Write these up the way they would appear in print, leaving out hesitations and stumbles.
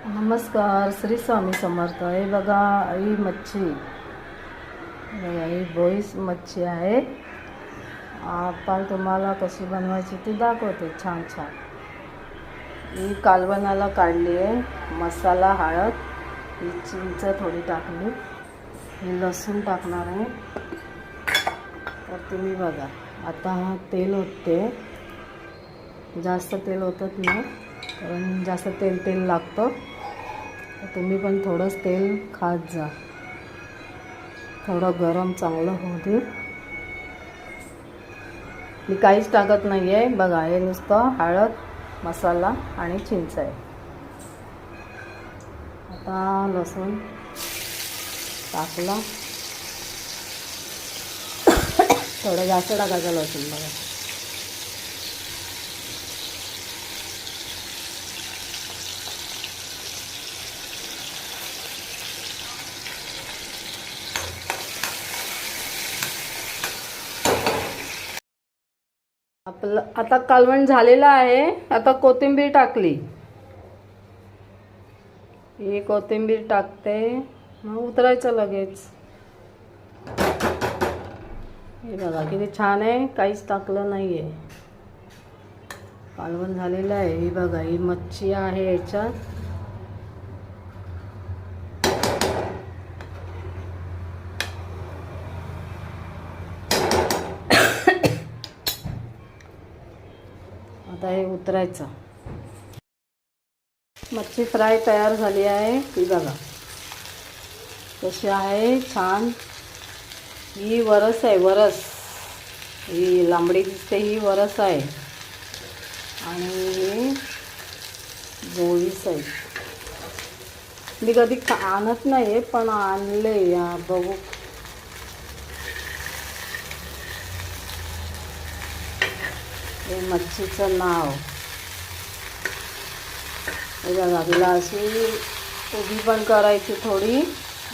नमस्कार, श्री स्वामी समर्थ. हे बघा, ही मच्छी बघा, ही बोईस मच्छी आहे. आता तुम्हाला कशी बनवायची ती दाखवते. छान छान ही कालवणाला काढली आहे. मसाला, हळद, ही चिंच थोडी टाकली, ही लसूण टाकणार आहे. तर तुम्ही बघा, आता तेल होते. जास्त तेल होतच नाही, कारण जास्त तेल लागतं. तर तुम्ही पण थोडंच तेल खात जा. थोडं गरम चांगलं होऊ दे. मी काहीच टाकत नाही आहे. बघा, हे नुसतं हळद, मसाला आणि चिंच आहे. आता लसूण टाकला. थोडं जास्त टाकायचं लसूण. बघा, आपलं आता कालवण झालेलं आहे. आता कोथिंबीर टाकली. ही कोथिंबीर टाकते, मग उतरायचं लगेच. हे बघा किती छान आहे. काहीच टाकलं नाही आहे. कालवण झालेलं आहे. ही बघा, ही मच्छी आहे याच्यात. आता हे उतरायचं. मच्छी फ्राय तयार झाली आहे. ही बघा कशी आहे, छान. ही वरस आहे, वरस. ही लांबडी दिसते, ही वरस आहे. आणि ही बोळीस आहे. मी कधी आणत नाही, पण आणले. या बघू. हे मच्छीचं नाव. हे बघा, तिला अशी उभी पण करायची थोडी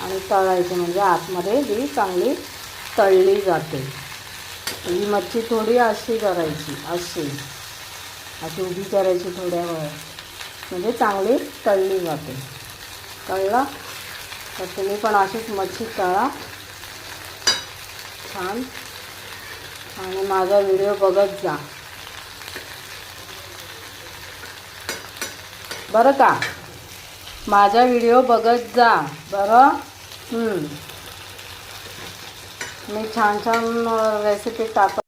आणि तळायची, म्हणजे आतमध्ये ती चांगली तळली जाते. ही मच्छी थोडी अशी करायची, अशी उभी करायची थोड्या वेळ, म्हणजे चांगली तळली जाते. कळलं? तर तुम्ही पण अशीच मच्छी तळा छान, आणि माझा व्हिडिओ बघत जा बरं का. माझा व्हिडिओ बघत जा बरं. मी छान छान रेसिपी टाकत.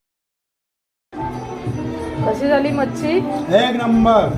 कशी झाली मच्छी? एक नंबर.